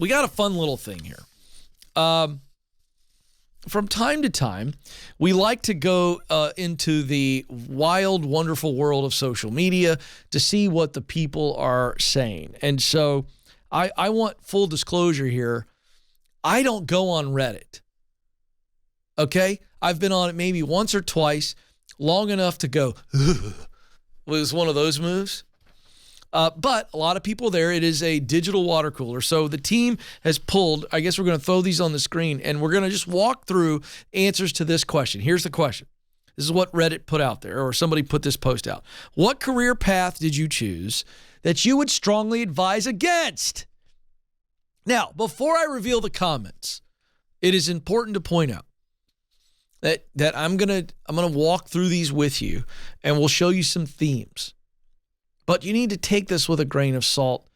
we got a fun little thing here. From time to time, we like to go into the wild, wonderful world of social media to see what the people are saying. And so I want full disclosure here. I don't go on Reddit. Okay? I've been on it maybe once or twice, long enough to go, was one of those moves. But a lot of people there, it is a digital water cooler. So the team has pulled, I guess we're going to throw these on the screen, and we're going to just walk through answers to this question. Here's the question. This is what Reddit put out there, or somebody put this post out. What career path did you choose that you would strongly advise against? Now, before I reveal the comments, it is important to point out that I'm gonna walk through these with you, and we'll show you some themes. But you need to take this with a grain of salt.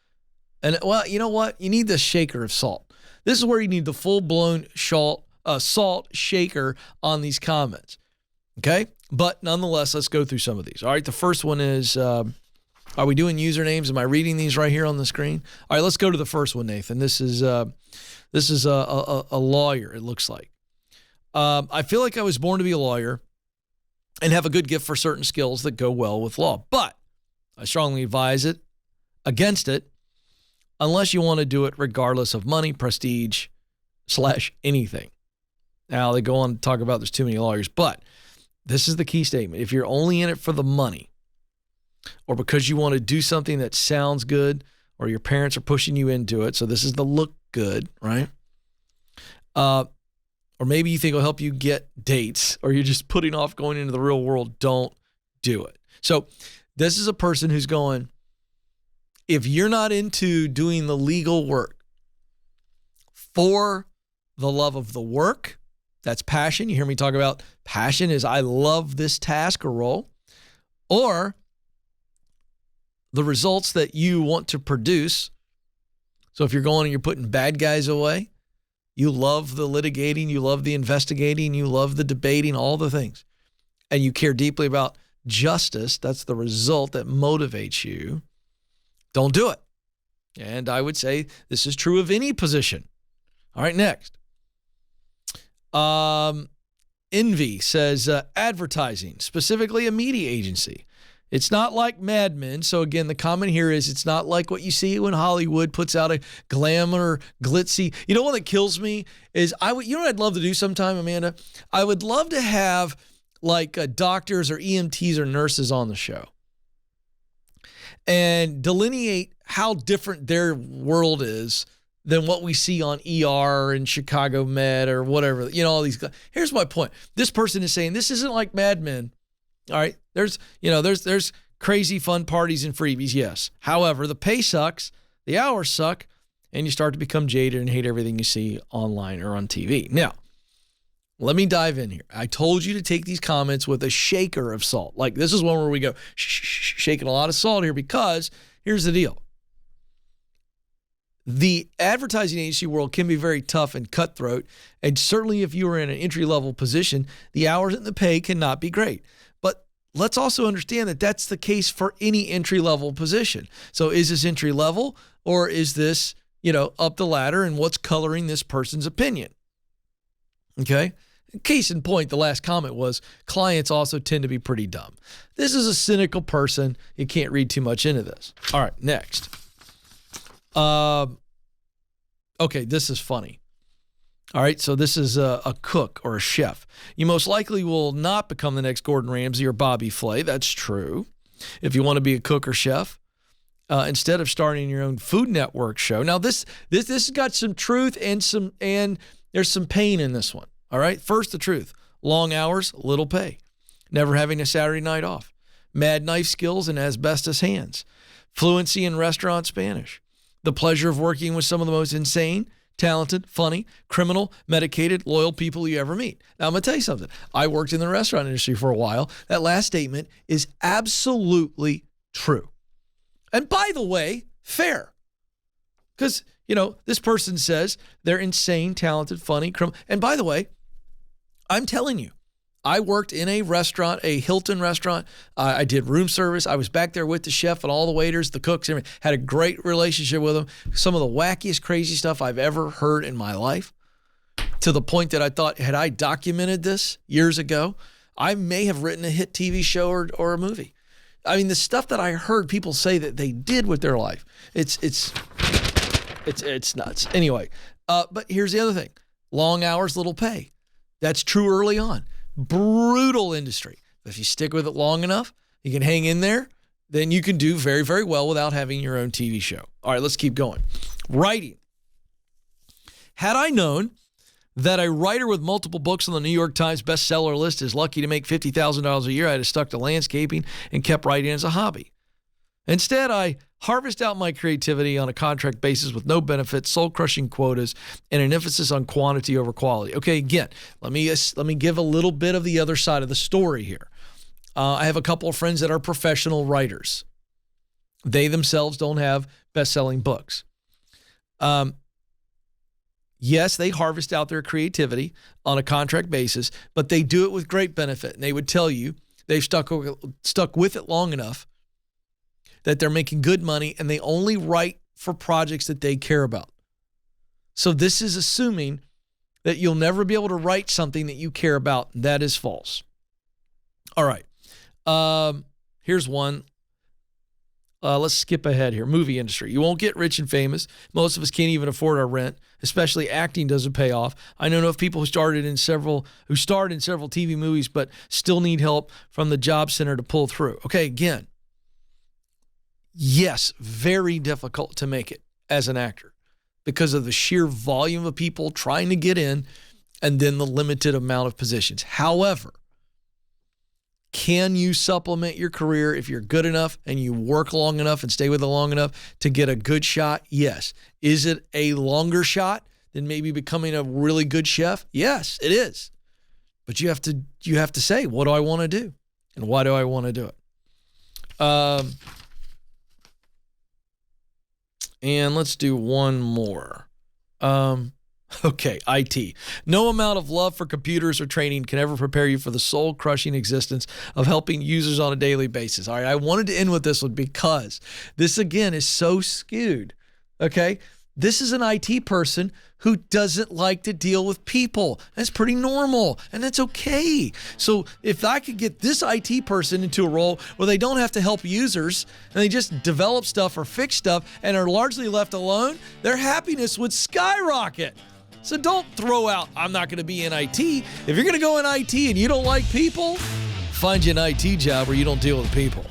And, well, you know what? You need the shaker of salt. This is where you need the full-blown salt shaker on these comments. Okay? But nonetheless, let's go through some of these. All right, the first one is, are we doing usernames? Am I reading these right here on the screen? All right, let's go to the first one, Nathan. This is a lawyer, it looks like. I feel like I was born to be a lawyer and have a good gift for certain skills that go well with law. But I strongly advise against it, unless you want to do it regardless of money, prestige, / anything. Now, they go on to talk about there's too many lawyers, but this is the key statement. If you're only in it for the money, or because you want to do something that sounds good, or your parents are pushing you into it, so this is the look good, right? Or maybe you think it'll help you get dates, or you're just putting off going into the real world, don't do it. So this is a person who's going, if you're not into doing the legal work for the love of the work, that's passion. You hear me talk about passion is I love this task or role, or the results that you want to produce. So if you're going and you're putting bad guys away, you love the litigating, you love the investigating, you love the debating, all the things, and you care deeply about justice, that's the result that motivates you, don't do it. And I would say this is true of any position. All right, next. Envy says advertising, specifically a media agency. It's not like Mad Men. So again, the comment here is it's not like what you see when Hollywood puts out a glamour, glitzy. You know what that kills me is you know what I'd love to do sometime, Amanda? I would love to have like doctors or EMTs or nurses on the show and delineate how different their world is than what we see on ER and Chicago Med or whatever. You know, all these guys. Here's my point. This person is saying this isn't like Mad Men. All right. There's crazy fun parties and freebies. Yes. However, the pay sucks, the hours suck, and you start to become jaded and hate everything you see online or on TV. Now, let me dive in here. I told you to take these comments with a shaker of salt. Like this is one where we go shaking a lot of salt here because here's the deal. The advertising agency world can be very tough and cutthroat. And certainly if you are in an entry-level position, the hours and the pay cannot be great. But let's also understand that that's the case for any entry-level position. So is this entry-level or is this, up the ladder and what's coloring this person's opinion? Okay? Case in point, the last comment was, clients also tend to be pretty dumb. This is a cynical person. You can't read too much into this. All right, next. Okay, this is funny. All right, so this is a cook or a chef. You most likely will not become the next Gordon Ramsay or Bobby Flay. That's true. If you want to be a cook or chef, instead of starting your own Food Network show. Now, this has got some truth and there's some pain in this one. All right. First, the truth. Long hours, little pay. Never having a Saturday night off. Mad knife skills and asbestos hands. Fluency in restaurant Spanish. The pleasure of working with some of the most insane, talented, funny, criminal, medicated, loyal people you ever meet. Now, I'm going to tell you something. I worked in the restaurant industry for a while. That last statement is absolutely true. And by the way, fair. Because, this person says they're insane, talented, funny, criminal. And by the way, I'm telling you, I worked in a restaurant, a Hilton restaurant. I did room service. I was back there with the chef and all the waiters, the cooks, everything. Had a great relationship with them. Some of the wackiest, crazy stuff I've ever heard in my life, to the point that I thought, had I documented this years ago, I may have written a hit TV show or a movie. I mean, the stuff that I heard people say that they did with their life, it's nuts. Anyway, but here's the other thing. Long hours, little pay. That's true early on. Brutal industry. But if you stick with it long enough, you can hang in there, then you can do very, very well without having your own TV show. All right, let's keep going. Writing. Had I known that a writer with multiple books on the New York Times bestseller list is lucky to make $50,000 a year, I'd have stuck to landscaping and kept writing as a hobby. Instead, I harvest out my creativity on a contract basis with no benefits, soul-crushing quotas, and an emphasis on quantity over quality. Okay, again, let me give a little bit of the other side of the story here. I have a couple of friends that are professional writers. They themselves don't have best-selling books. Yes, they harvest out their creativity on a contract basis, but they do it with great benefit. And they would tell you they've stuck with it long enough that they're making good money, and they only write for projects that they care about. So this is assuming that you'll never be able to write something that you care about. That is false. All right. Here's one. Let's skip ahead here. Movie industry. You won't get rich and famous. Most of us can't even afford our rent. Especially acting doesn't pay off. I know enough people who starred in several TV movies, but still need help from the job center to pull through. Okay, again, yes, very difficult to make it as an actor because of the sheer volume of people trying to get in and then the limited amount of positions. However, can you supplement your career if you're good enough and you work long enough and stay with it long enough to get a good shot? Yes. Is it a longer shot than maybe becoming a really good chef? Yes, it is. But you have to say, what do I want to do? And why do I want to do it? And let's do one more. Okay, IT. No amount of love for computers or training can ever prepare you for the soul-crushing existence of helping users on a daily basis. All right, I wanted to end with this one because this, again, is so skewed, okay? This is an IT person who doesn't like to deal with people. That's pretty normal, and that's okay. So if I could get this IT person into a role where they don't have to help users and they just develop stuff or fix stuff and are largely left alone, their happiness would skyrocket. So don't throw out, I'm not going to be in IT. If you're going to go in IT and you don't like people, find you an IT job where you don't deal with people.